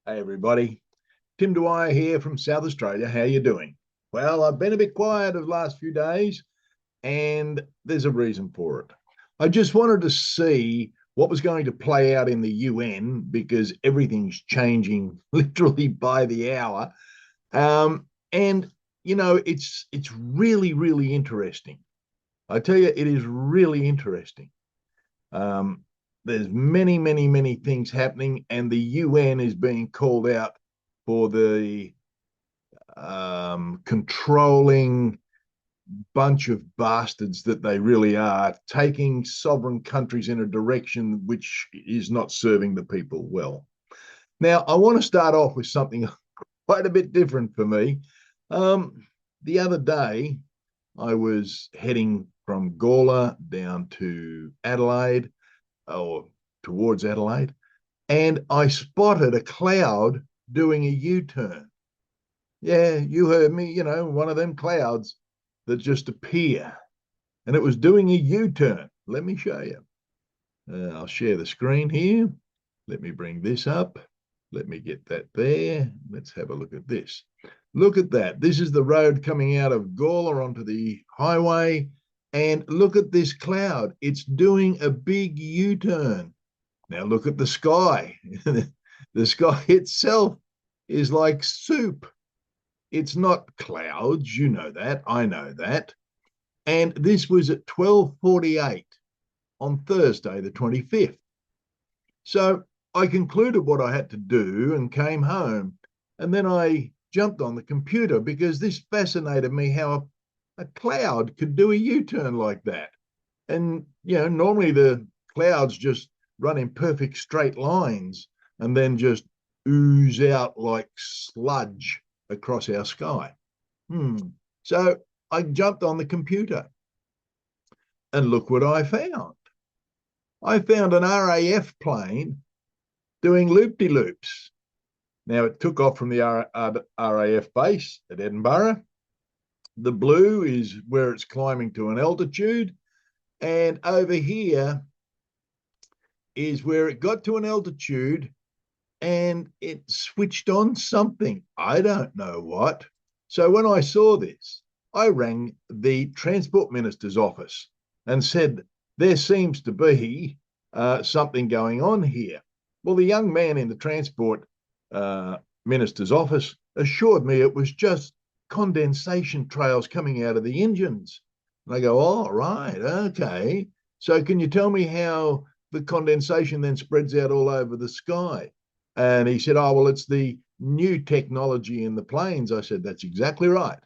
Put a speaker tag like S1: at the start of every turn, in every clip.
S1: Hey everybody, Tim Dwyer here from South Australia. How you doing? Well, I've been a bit quiet of the last few days, and there's a reason for it. I just wanted to see what was going to play out in the UN because everything's changing literally by the hour. And it's really, really interesting. I tell you, it is really interesting. Um, there's many, many, many things happening, and the UN is being called out for the controlling bunch of bastards that they really are, taking sovereign countries in a direction which is not serving the people well. Now, I want to start off with something quite a bit different for me. The other day, I was heading from Gawler down to Adelaide or towards Adelaide, and I spotted a cloud doing a U turn. Yeah, you heard me, one of them clouds that just appear. And it was doing a U turn. Let me show you. I'll share the screen here. Let me bring this up. Let me get that there. Let's have a look at this. Look at that. This is the road coming out of Gawler onto the highway. And look at this cloud. It's doing a big U turn. Now look at the sky. The sky itself is like soup. It's not clouds, you know that, I know that. And this was at 12:48 on Thursday, the 25th. So I concluded what I had to do and came home. And then I jumped on the computer because this fascinated me how a cloud could do a U-turn like that. And, normally the clouds just run in perfect straight lines and then just ooze out like sludge across our sky. So I jumped on the computer and look what I found. I found an RAF plane doing loop-de-loops. Now, it took off from the RAF base at Edinburgh. The blue is where it's climbing to an altitude. And over here is where it got to an altitude and it switched on something. I don't know what. So when I saw this, I rang the Transport Minister's office and said, there seems to be something going on here. Well, the young man in the Transport Minister's office assured me it was just condensation trails coming out of the engines. And I go, oh, right, okay. So can you tell me how the condensation then spreads out all over the sky? And he said, oh, well, it's the new technology in the planes. I said, that's exactly right.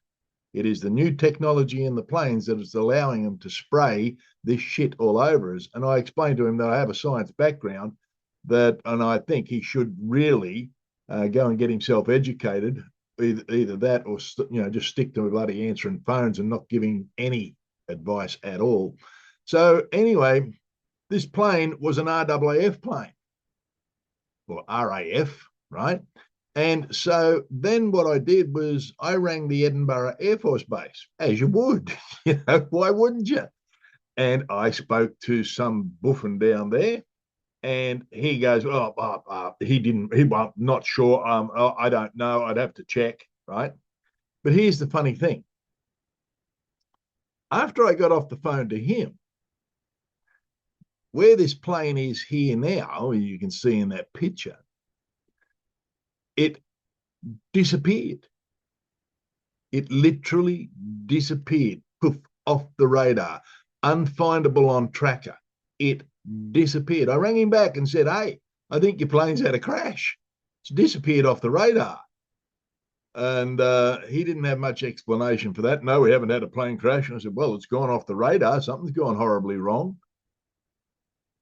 S1: It is the new technology in the planes that is allowing them to spray this shit all over us. And I explained to him that I have a science background, and I think he should really go and get himself educated, either that or just stick to bloody answering phones and not giving any advice at all. So anyway, this plane was an RAAF plane, or RAF, right? And so then what I did was I rang the Edinburgh Air Force Base, as you would. Why wouldn't you? And I spoke to some buffin down there, and he goes, he didn't, well, not sure. I don't know. I'd have to check, right? But here's the funny thing. After I got off the phone to him, where this plane is here now, you can see in that picture, it disappeared. It literally disappeared, poof, off the radar, unfindable on tracker. It disappeared. I rang him back and said, hey, I think your plane's had a crash. It's disappeared off the radar. And he didn't have much explanation for that. No, we haven't had a plane crash. And I said, well, it's gone off the radar. Something's gone horribly wrong.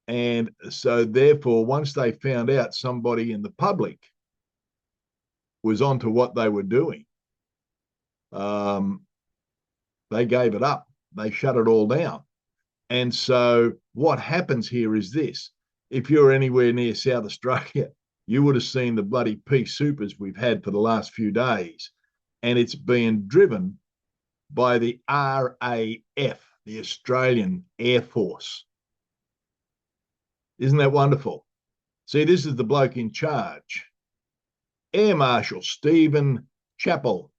S1: And so therefore, once they found out somebody in the public was onto what they were doing, they gave it up. They shut it all down. And so what happens here is this. If you're anywhere near South Australia, you would have seen the bloody peace supers we've had for the last few days. And it's being driven by the RAF, the Australian Air Force. Isn't that wonderful? See, this is the bloke in charge. Air Marshal Stephen Chappell.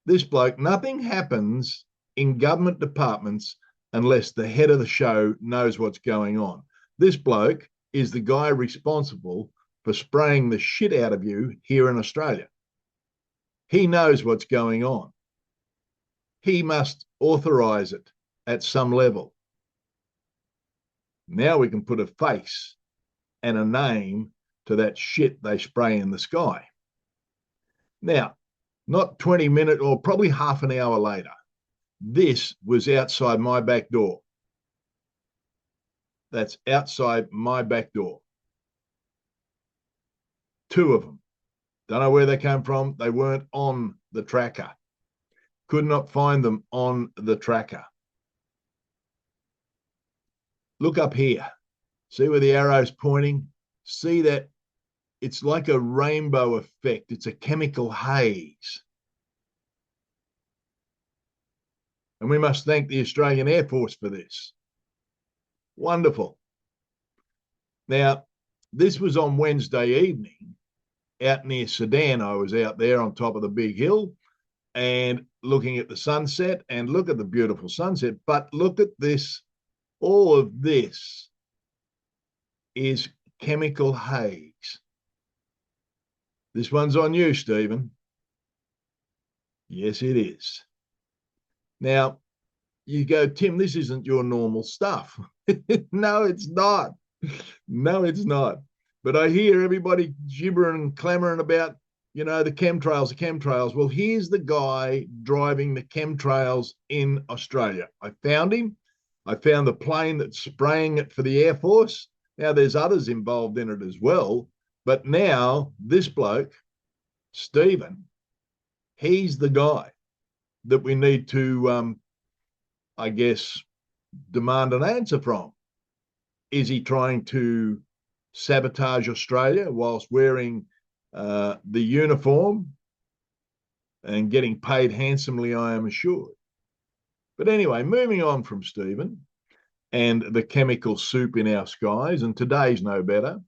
S1: This bloke, nothing happens in government departments unless the head of the show knows what's going on. This bloke is the guy responsible for spraying the shit out of you here in Australia. He knows what's going on. He must authorize it at some level. Now we can put a face and a name to that shit they spray in the sky. Now, not 20 minutes or probably half an hour later, this was outside my back door. That's outside my back door. Two of them. Don't know where they came from. They weren't on the tracker. Could not find them on the tracker. Look up here. See where the arrow's pointing? See that it's like a rainbow effect. It's a chemical haze. And we must thank the Australian Air Force for this. Wonderful. Now, this was on Wednesday evening out near Sedan. I was out there on top of the big hill and looking at the sunset, and look at the beautiful sunset. But look at this. All of this is chemical haze. This one's on you, Stephen. Yes, it is. Now, you go, Tim, this isn't your normal stuff. No, it's not. No, it's not. But I hear everybody gibbering and clamoring about, the chemtrails. Well, here's the guy driving the chemtrails in Australia. I found him. I found the plane that's spraying it for the Air Force. Now, there's others involved in it as well. But now this bloke, Stephen, he's the guy that we need to, demand an answer from. Is he trying to sabotage Australia whilst wearing the uniform and getting paid handsomely, I am assured? But anyway, moving on from Stephen and the chemical soup in our skies, and today's no better.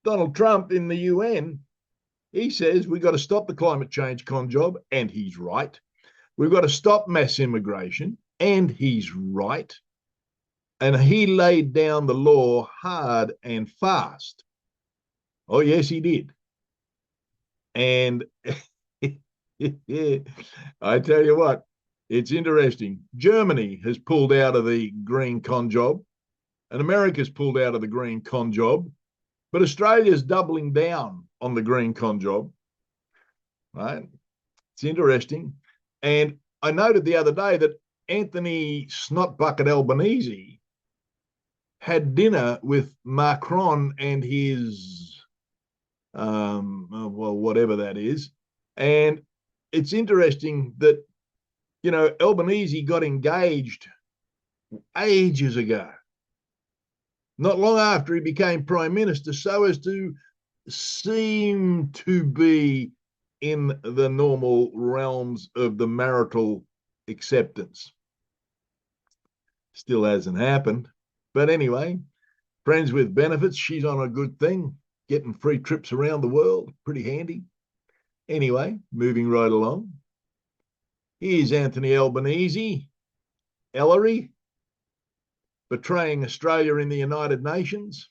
S1: Donald Trump in the UN, he says we've got to stop the climate change con job, and he's right. We've got to stop mass immigration, and he's right. And he laid down the law hard and fast. Oh, yes, he did. And I tell you what, it's interesting. Germany has pulled out of the green con job, and America's pulled out of the green con job, but Australia's doubling down on the green con job, right? It's interesting. And I noted the other day that Anthony Snotbucket Albanese had dinner with Macron and his, whatever that is. And it's interesting that, Albanese got engaged ages ago, not long after he became prime minister, so as to seem to be in the normal realms of the marital acceptance. Still hasn't happened. But anyway, friends with benefits, she's on a good thing, getting free trips around the world, pretty handy. Anyway, moving right along. Here's Anthony Albanese, Ellery, betraying Australia in the United Nations,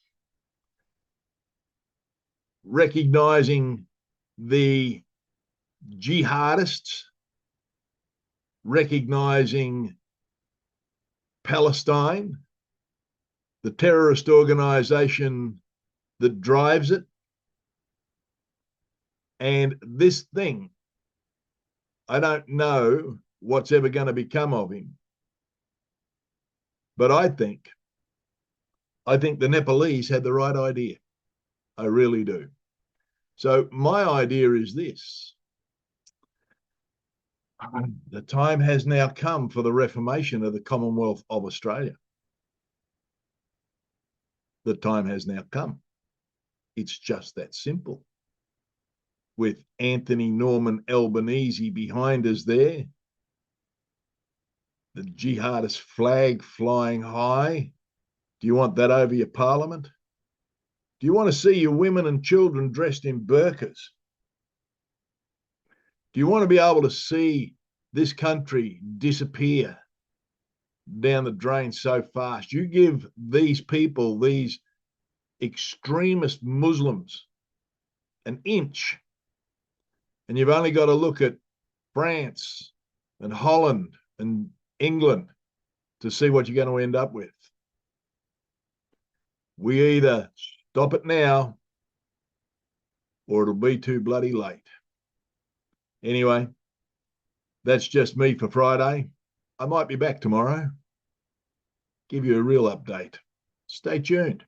S1: recognising the jihadists, recognising Palestine, the terrorist organisation that drives it. And this thing, I don't know what's ever going to become of him. But I think the Nepalese had the right idea. I really do. So my idea is this. The time has now come for the reformation of the Commonwealth of Australia. The time has now come. It's just that simple. With Anthony Norman Albanese behind us there, the jihadist flag flying high. Do you want that over your parliament? Do you want to see your women and children dressed in burqas? Do you want to be able to see this country disappear down the drain so fast? You give these people, these extremist Muslims, an inch, and you've only got to look at France and Holland and England to see what you're going to end up with. We either stop it now or it'll be too bloody late. Anyway, that's just me for Friday. I might be back tomorrow, give you a real update. Stay tuned.